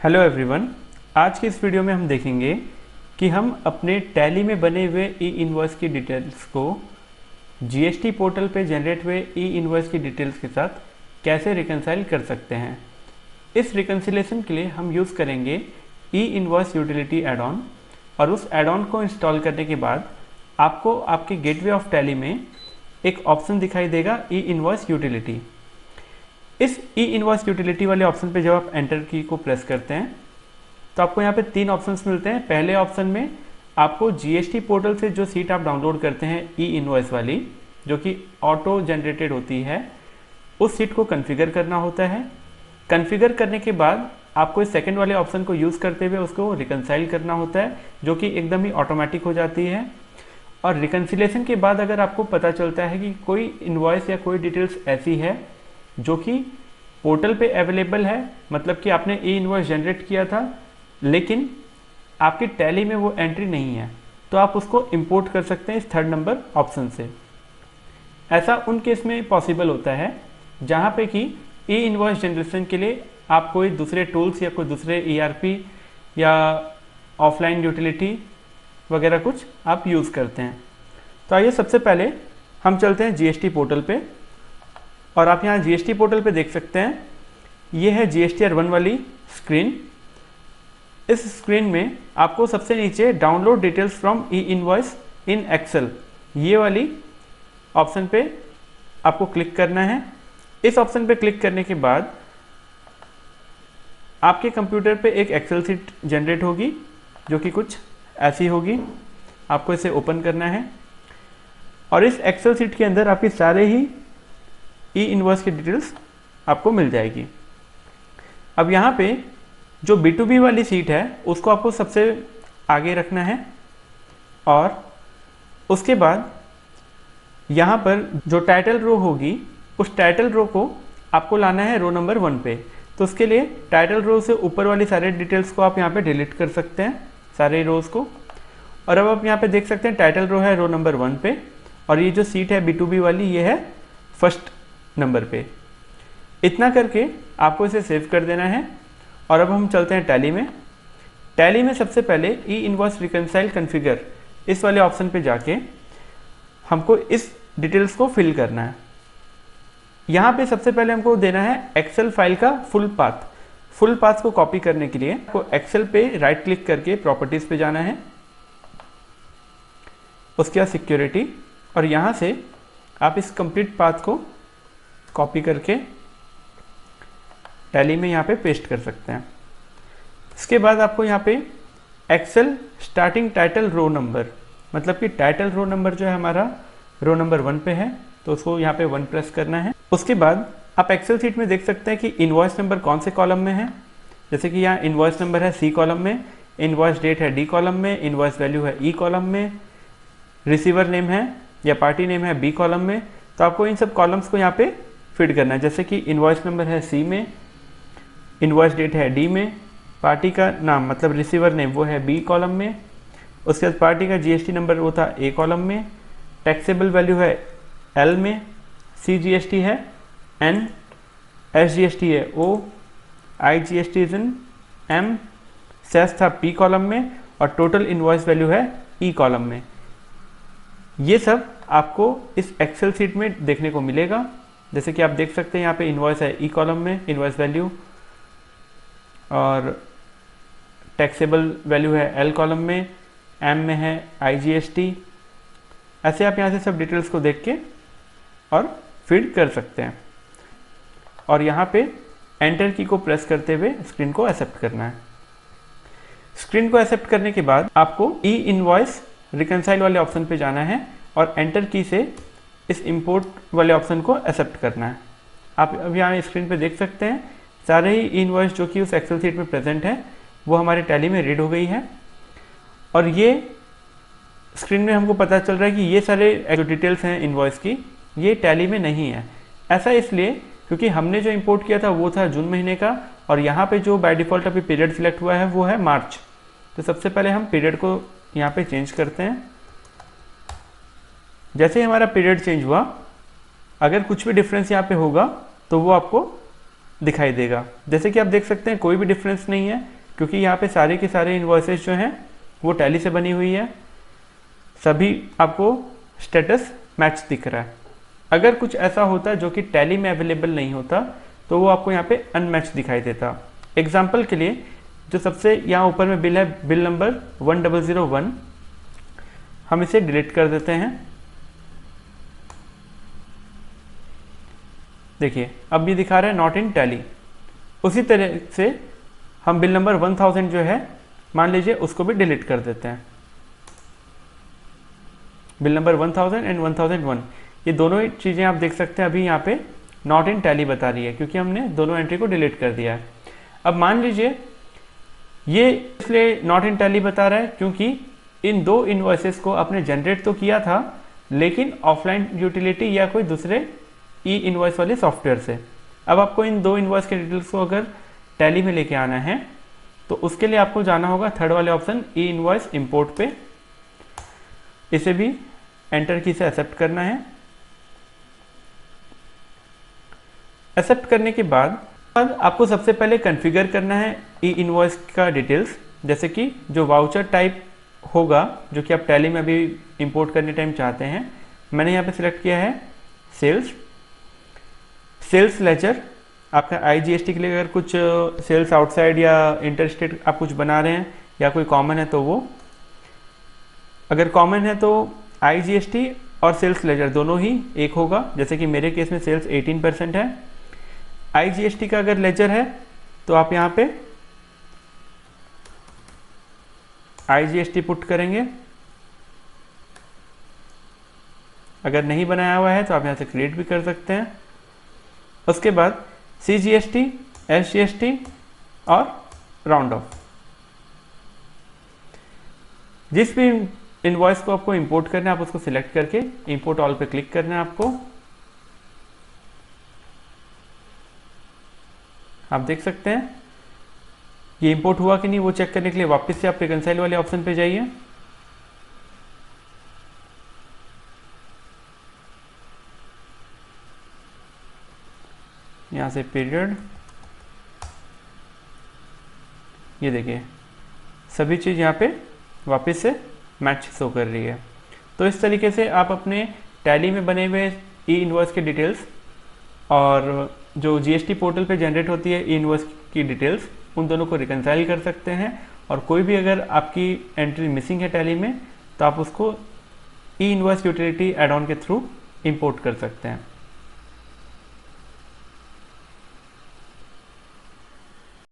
Hello everyone. आज की इस वीडियो में हम देखेंगे कि हम अपने टैली में बने हुए ई इनवॉइस की डिटेल्स को जीएसटी पोर्टल पे जनरेट हुए ई इनवॉइस की डिटेल्स के साथ कैसे रिकंसाइल कर सकते हैं। इस रिकंसिलेशन के लिए हम यूज़ करेंगे e invoice utility add on, और उस एड ऑन को इंस्टॉल करने के बाद आपको आपके गेटवे ऑफ टैली में एक ऑप्शन दिखाई देगा ई इनवॉइस यूटिलिटी। इस ई इनवॉइस यूटिलिटी वाले ऑप्शन पे जब आप एंटर की को प्रेस करते हैं तो आपको यहाँ पे तीन ऑप्शंस मिलते हैं। पहले ऑप्शन में आपको जीएसटी पोर्टल से जो सीट आप डाउनलोड करते हैं ई इनवॉइस वाली, जो कि ऑटो जनरेटेड होती है, उस सीट को कॉन्फ़िगर करना होता है। कॉन्फ़िगर करने के बाद आपको इस सेकंड वाले ऑप्शन को यूज़ करते हुए उसको रिकंसाइल करना होता है, जो कि एकदम ही ऑटोमेटिक हो जाती है। और रिकंसिलेशन के बाद अगर आपको पता चलता है कि कोई इनवॉइस या कोई डिटेल्स ऐसी है जो कि पोर्टल पे अवेलेबल है, मतलब कि आपने ई इनवॉइस जनरेट किया था लेकिन आपकी टैली में वो एंट्री नहीं है, तो आप उसको इंपोर्ट कर सकते हैं इस थर्ड नंबर ऑप्शन से। ऐसा उन केस में पॉसिबल होता है जहाँ पे कि ई इनवॉइस जनरेशन के लिए आप कोई दूसरे टूल्स या कोई दूसरे ईआरपी या ऑफलाइन यूटिलिटी वगैरह कुछ आप यूज़ करते हैं। तो आइए सबसे पहले हम चलते हैं जीएसटी पोर्टल पे, और आप यहाँ जीएसटी पोर्टल पे देख सकते हैं ये है जीएसटीआर 1 वाली स्क्रीन। इस स्क्रीन में आपको सबसे नीचे download details from e invoice in Excel, ये वाली ऑप्शन पे आपको क्लिक करना है। इस ऑप्शन पे क्लिक करने के बाद आपके कंप्यूटर पे एक एक्सेल शीट जनरेट होगी जो कि कुछ ऐसी होगी। आपको इसे ओपन करना है और इस एक्सेल शीट के अंदर आपके सारे ही ई इनवॉइस की डिटेल्स आपको मिल जाएगी। अब यहाँ पे जो B2B वाली सीट है उसको आपको सबसे आगे रखना है, और उसके बाद यहाँ पर जो टाइटल रो होगी उस टाइटल रो को आपको लाना है रो नंबर 1 पे। तो उसके लिए टाइटल रो से ऊपर वाली सारे डिटेल्स को आप यहाँ पे डिलीट कर सकते हैं, सारे रोज़ को। और अब आप यहाँ पे देख सकते हैं टाइटल रो है रो नंबर 1 पे, और ये जो सीट है B2B वाली ये है फर्स्ट नंबर पे। इतना करके आपको इसे सेव कर देना है। और अब हम चलते हैं टैली में। टैली में सबसे पहले ई इनवॉइस रिकंसाइल कॉन्फ़िगर इस वाले ऑप्शन पे जाके हमको इस डिटेल्स को फिल करना है। यहाँ पे सबसे पहले हमको देना है एक्सेल फाइल का फुल पाथ। फुल पाथ को कॉपी करने के लिए आपको एक्सेल पे राइट क्लिक करके प्रॉपर्टीज पे जाना है, उसके बाद सिक्योरिटी, और यहाँ से आप इस कंप्लीट पाथ को कॉपी करके टैली में यहाँ पे पेस्ट कर सकते हैं। इसके बाद आपको यहाँ पे Excel starting title row number, मतलब कि टाइटल रो नंबर जो है हमारा रो नंबर 1 पे है, तो उसको यहाँ पे 1 प्रेस करना है। उसके बाद आप एक्सेल शीट में देख सकते हैं कि इनवॉइस नंबर कौन से कॉलम में है। जैसे कि यहाँ इनवॉइस नंबर है C कॉलम में, इनवॉइस डेट है D कॉलम में, इनवॉइस वैल्यू है E कॉलम में, रिसीवर नेम है या पार्टी नेम है B कॉलम में। तो आपको इन सब कॉलम्स को यहाँ पे फिट करना है। जैसे कि इनवॉइस नंबर है C में, इनवॉइस डेट है D में, पार्टी का नाम मतलब रिसीवर नेम वो है B कॉलम में, उसके बाद पार्टी का जीएसटी नंबर वो था A कॉलम में, टैक्सेबल वैल्यू है L में, CGST है N, SGST है O, IGST is in M, cess था P कॉलम में, और टोटल इनवॉइस वैल्यू है E कॉलम में। ये सब आपको इस एक्सेल शीट में देखने को मिलेगा। जैसे कि आप देख सकते हैं यहाँ पे इनवॉइस है E कॉलम में, इनवॉइस वैल्यू, और टैक्सेबल वैल्यू है L कॉलम में, M में है IGST। ऐसे आप यहाँ से सब डिटेल्स को देख के और फीड कर सकते हैं, और यहाँ पे एंटर की को प्रेस करते हुए स्क्रीन को एक्सेप्ट करना है। स्क्रीन को एक्सेप्ट करने के बाद आपको ई इनवॉइस रिकंसाइल वाले ऑप्शन पे जाना है और एंटर की से इस इंपोर्ट वाले ऑप्शन को एक्सेप्ट करना है। आप अब यहाँ स्क्रीन पे देख सकते हैं सारे ही इनवॉइस जो कि उस एक्सेल शीट में प्रेजेंट है वो हमारे टैली में रीड हो गई है। और ये स्क्रीन में हमको पता चल रहा है कि ये सारे जो डिटेल्स हैं इनवॉइस की ये टैली में नहीं है। ऐसा इसलिए क्योंकि हमने जो इंपोर्ट किया था वो था जून महीने का, और यहाँ पे जो बाय डिफ़ॉल्ट अभी पीरियड सिलेक्ट हुआ है वो है मार्च। तो सबसे पहले हम पीरियड को यहाँ पे चेंज करते हैं। जैसे ही हमारा पीरियड चेंज हुआ, अगर कुछ भी डिफरेंस यहाँ पे होगा तो वो आपको दिखाई देगा। जैसे कि आप देख सकते हैं कोई भी डिफरेंस नहीं है, क्योंकि यहाँ पे सारे के सारे इन्वॉइसेस जो हैं वो टैली से बनी हुई है, सभी आपको स्टेटस मैच दिख रहा है। अगर कुछ ऐसा होता जो कि टैली में अवेलेबल नहीं होता तो वो आपको यहाँ पे अनमैच दिखाई देता। एग्जाम्पल के लिए जो सबसे यहाँ ऊपर में बिल है, बिल नंबर 1001, हम इसे डिलीट कर देते हैं। देखिए अब ये दिखा रहा है नॉट इन टैली। उसी तरह से हम बिल नंबर 1000 जो है, मान लीजिए उसको भी डिलीट कर देते हैं। बिल नंबर 1000 एंड 1001, ये दोनों ही चीज़ें आप देख सकते हैं अभी यहाँ पे नॉट इन टैली बता रही है, क्योंकि हमने दोनों एंट्री को डिलीट कर दिया है। अब मान लीजिए ये इसलिए नॉट इन टैली बता रहा है क्योंकि इन दो इन्वॉइसेस को आपने जनरेट तो किया था, लेकिन ऑफलाइन यूटिलिटी या कोई दूसरे ई इन्वॉइस वाले सॉफ्टवेयर से। अब आपको इन दो इन्वॉइस के डिटेल्स को अगर टैली में लेके आना है तो उसके लिए आपको जाना होगा थर्ड वाले ऑप्शन ई इन्वॉइस इंपोर्ट पे। इसे भी एंटर की से एक्सेप्ट करना है। एक्सेप्ट करने के बाद आपको सबसे पहले कॉन्फ़िगर करना है ई इन्वॉइस का डिटेल्स, जैसे कि जो वाउचर टाइप होगा जो कि आप टैली में अभी इंपोर्ट करने टाइम चाहते हैं। मैंने यहाँ पे सिलेक्ट किया है सेल्स लेजर। आपका IGST के लिए अगर कुछ सेल्स आउटसाइड या इंटरस्टेट आप कुछ बना रहे हैं या कोई कॉमन है तो वो, अगर कॉमन है तो IGST और सेल्स लेजर दोनों ही एक होगा। जैसे कि मेरे केस में सेल्स 18% है। IGST का अगर लेजर है तो आप यहाँ पे IGST पुट करेंगे। अगर नहीं बनाया हुआ है तो आप यहाँ से क्रिएट भी कर सकते हैं। उसके बाद CGST, SGST और राउंड ऑफ। जिस भी इनवॉइस को आपको इंपोर्ट करना है आप उसको सिलेक्ट करके इंपोर्ट ऑल पे क्लिक करना है आपको। आप देख सकते हैं ये इंपोर्ट हुआ कि नहीं वो चेक करने के लिए वापस से आप रिकंसाइल वाले ऑप्शन पे जाइए। यहाँ से पीरियड, ये देखिए सभी चीज़ यहाँ पे वापस से मैच शो कर रही है। तो इस तरीके से आप अपने टैली में बने हुए ई इन्वॉइस के डिटेल्स और जो GST पोर्टल पे जनरेट होती है ई इन्वॉइस की डिटेल्स, उन दोनों को रिकंसाइल कर सकते हैं। और कोई भी अगर आपकी एंट्री मिसिंग है टैली में तो आप उसको e invoice utility add on के थ्रू इंपोर्ट कर सकते हैं।